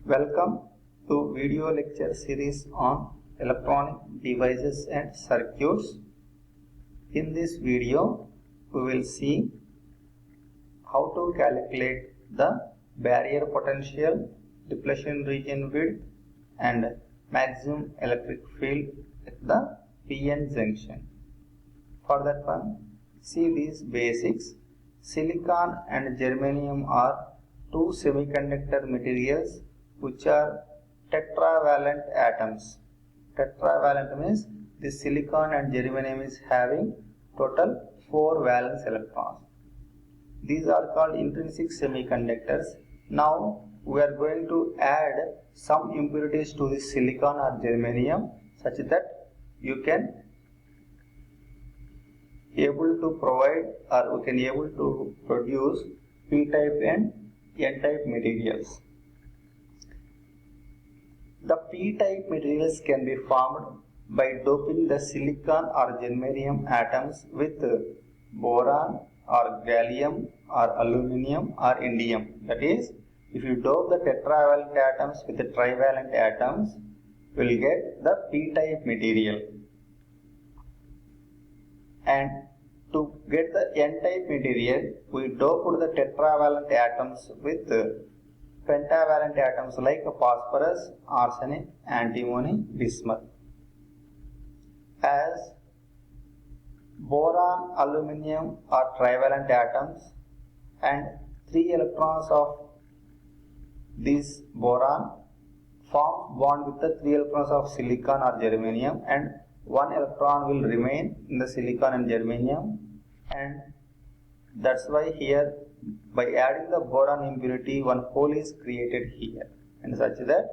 Welcome to video lecture series on electronic devices and circuits. In this video, we will see how to calculate the barrier potential, depletion region width and maximum electric field at the PN junction. For that one, see these basics. Silicon and germanium are two semiconductor materials which are tetravalent atoms. Tetravalent means the silicon and germanium is having total 4 valence electrons. These are called intrinsic semiconductors. Now we are going to add some impurities to this silicon or germanium such that you can able to provide or we can able to produce p-type and n-type materials. The p-type materials can be formed by doping the silicon or germanium atoms with boron or gallium or aluminum or indium. That is, if you dope the tetravalent atoms with the trivalent atoms, you will get the p-type material. And to get the n-type material, we doped the tetravalent atoms with pentavalent atoms like phosphorus, arsenic, antimony, bismuth. As boron, aluminum are trivalent atoms and 3 electrons of this boron form bond with the 3 electrons of silicon or germanium and 1 electron will remain in the silicon and germanium, and that's why here by adding the boron impurity one hole is created here, and such that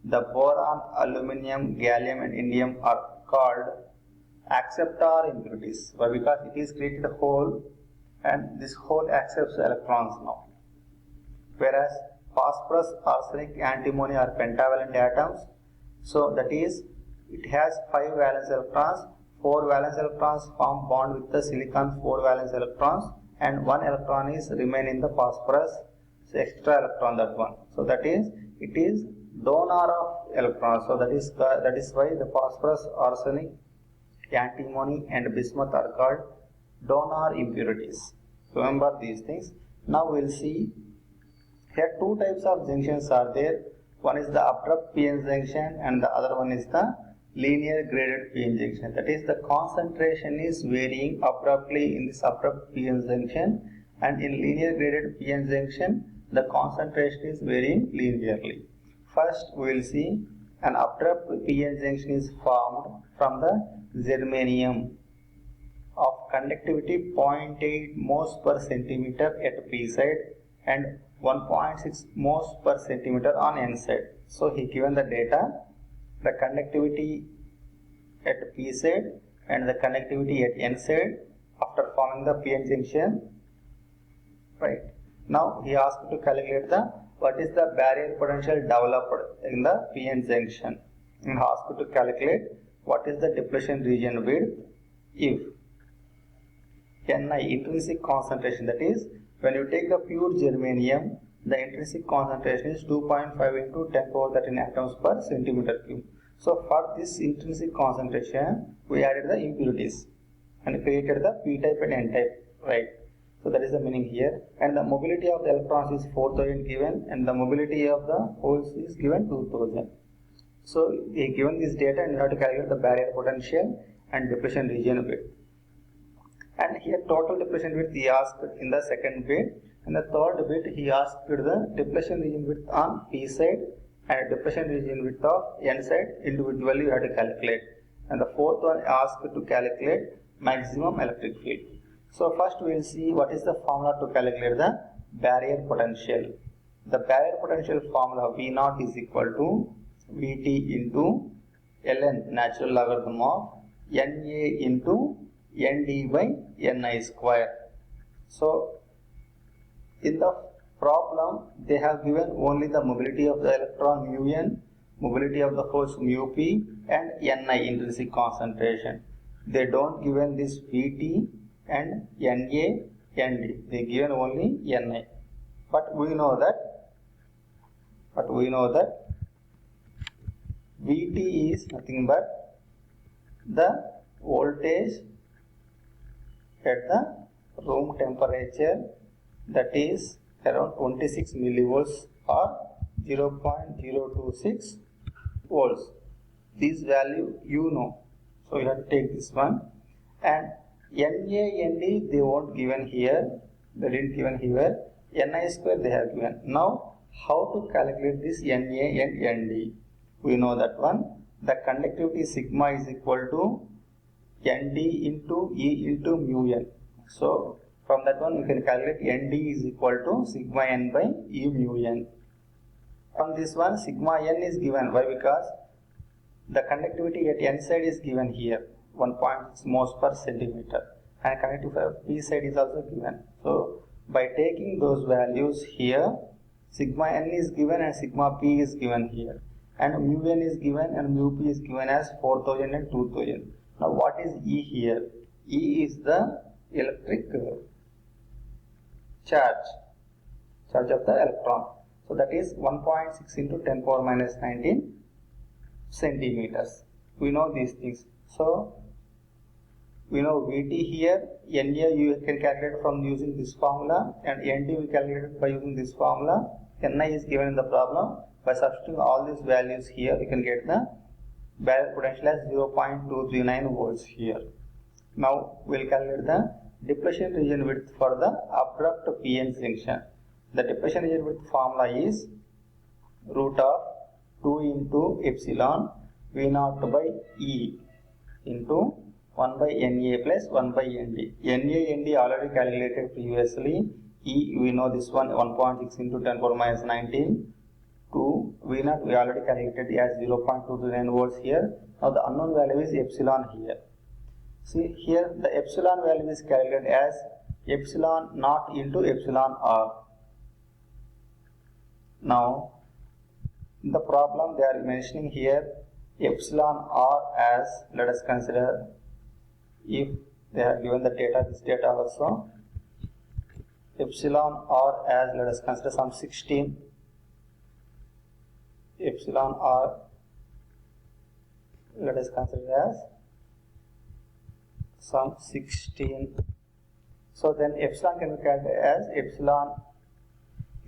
the boron, aluminum, gallium and indium are called acceptor impurities. Why? Because it is created a hole and this hole accepts electrons now. Whereas phosphorus, arsenic, antimony are pentavalent atoms, so that is it has 5 valence electrons. 4 valence electrons form bond with the silicon 4 valence electrons and 1 electron is remain in the phosphorus, so extra electron that one. So that is it is donor of electrons. So that is why the phosphorus, arsenic, antimony and bismuth are called donor impurities. Remember these things. Now we will see here 2 types of junctions are there. One is the abrupt PN junction and the other one is the linear graded PN junction. That is, the concentration is varying abruptly in this abrupt PN junction, and in linear graded PN junction the concentration is varying linearly. First we will see an abrupt PN junction is formed from the germanium of conductivity 0.8 mhos per centimeter at P side and 1.6 mhos per centimeter on N side. So he given the data, the conductivity at P side and the conductivity at N side after forming the PN junction. Right. Now he asked to calculate the what is the barrier potential developed in the PN junction, and asked to calculate what is the depletion region width if Ni intrinsic concentration, that is when you take the pure germanium, the intrinsic concentration is 2.5 into 10 power 13 atoms per centimeter cube. So for this intrinsic concentration, we added the impurities and created the p-type and n-type, right? So that is the meaning here. And the mobility of the electrons is 4000 given, and the mobility of the holes is given 2000. So he given this data, and you have to calculate the barrier potential and depletion region width. And here total depletion width he asked in the second bit. In the third bit he asked the depletion region width on P side and depletion region width of N side individually you have to calculate. And the fourth one asked to calculate maximum electric field. So first we will see what is the formula to calculate the barrier potential. The barrier potential formula V0 is equal to Vt into ln natural logarithm of Na into Nd by Ni square. So in the problem they have given only the mobility of the electron mu n, mobility of the holes mu p and Ni intrinsic concentration. They don't given this Vt and Na, Nd. They given only Ni. But we know that but we know that Vt is nothing but the voltage at the room temperature, that is around 26 millivolts or 0.026 volts. This value you know, so you have to take this one. And Na, Nd they won't given here, they didn't given here. Ni square they have given. Now how to calculate this Na and Nd? We know that one. The conductivity sigma is equal to Nd into E into mu n. So from that one we can calculate Nd is equal to sigma n by E mu n. From this one sigma n is given. Why? Because the conductivity at n side is given here, 1.6 moles per centimeter, and conductivity at p side is also given. So by taking those values here, sigma n is given and sigma p is given here, and mu n is given and mu p is given as 4000 and 2000. Now what is E here? E is the electric charge of the electron. So that is 1.6 into 10 power minus 19 centimeters. We know these things. So we know Vt here, Na you can calculate from using this formula, and Nd we calculate by using this formula. Ni is given in the problem. By substituting all these values here, we can get the barrier potential as 0.239 volts here. Now we will calculate the depletion region width for the abrupt PN junction. The depletion region width formula is root of 2 into epsilon V0 by E into 1 by Na plus 1 by Nd. Na Nd already calculated previously. E we know this one 1.6 into 10 power minus 19. 2 V0 we already calculated as 0.229 volts here. Now the unknown value is epsilon here. See here the epsilon value is calculated as epsilon naught into epsilon r. Now in the problem they are mentioning here epsilon r as, let us consider, if they have given the data, this data also, epsilon r as, let us consider some 16, epsilon r, let us consider as some 16. So then epsilon can be calculated as epsilon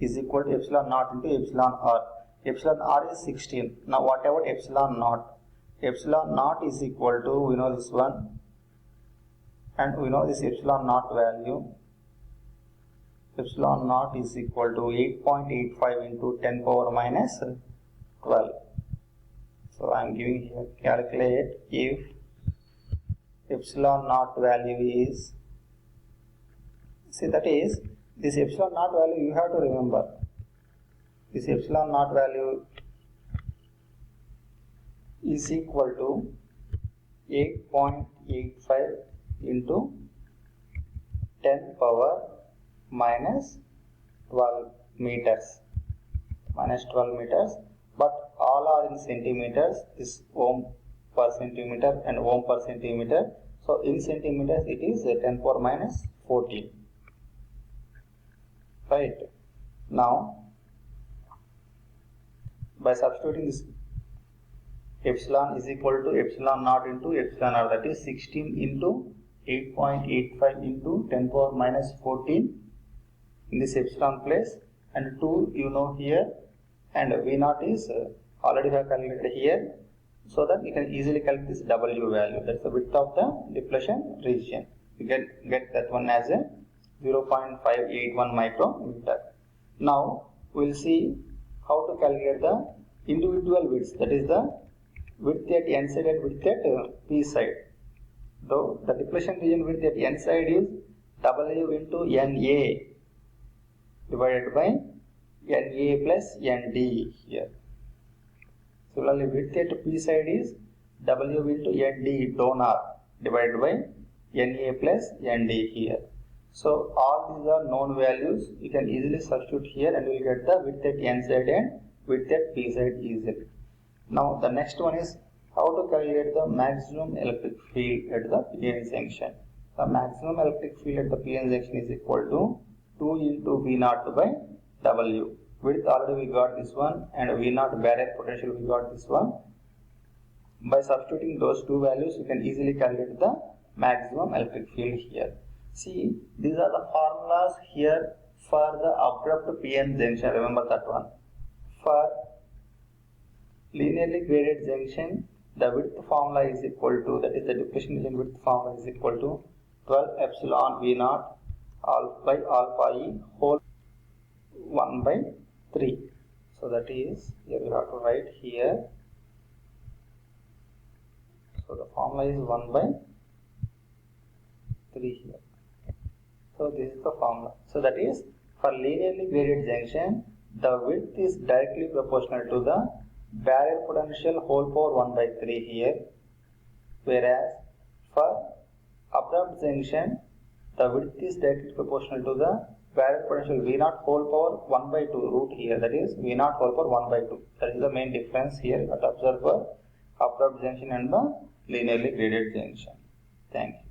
is equal to epsilon naught into epsilon r. Epsilon r is 16. Now what about epsilon naught? Epsilon naught is equal to, we know this one, and we know this epsilon naught value. Epsilon naught is equal to 8.85 into 10 power minus 12. So I am giving here, calculate if epsilon naught value is, see that is, this epsilon naught value you have to remember. This epsilon naught value is equal to 8.85 into 10 power minus 12 meters, but all are in centimeters, this ohm per centimeter and ohm per centimeter. So in centimeters it is 10 power minus 14. Right. Now by substituting this epsilon is equal to epsilon naught into epsilon r, that is 16 into 8.85 into 10 power minus 14 in this epsilon place, and 2 you know here, and V0 is already have calculated here, so that we can easily calculate this W value, that's the width of the depletion region. You get that one as a 0.581 micrometer. Now we will see how to calculate the individual widths, that is the width at n side and width at p side. Though the depletion region width at n side is W into Na divided by Na plus Nd here. Similarly, width at p side is W into Nd donor divided by Na plus Nd here. So all these are known values. You can easily substitute here and you will get the width at n side and width at p side easily. Now the next one is how to calculate the maximum electric field at the PN junction. The maximum electric field at the PN junction is equal to 2 into V0 by W. width already we got this one, and V naught barrier potential we got this one. By substituting those two values, you can easily calculate the maximum electric field here. See, these are the formulas here for the abrupt PN junction. Remember that one. For linearly graded junction, the width formula is equal to, that is the depletion region width formula is equal to 12 epsilon V naught alpha by alpha E whole 1 by 3. So that is, here we have to write here. So the formula is 1 by 3 here. So this is the formula. So that is, for linearly graded junction, the width is directly proportional to the barrier potential whole power 1 by 3 here. Whereas for abrupt junction, the width is directly proportional to the barrier potential V naught whole power 1 by 2 root here. That is V naught whole power 1 by 2. That is the main difference here at observe for abrupt junction and the linearly graded junction. Thank you.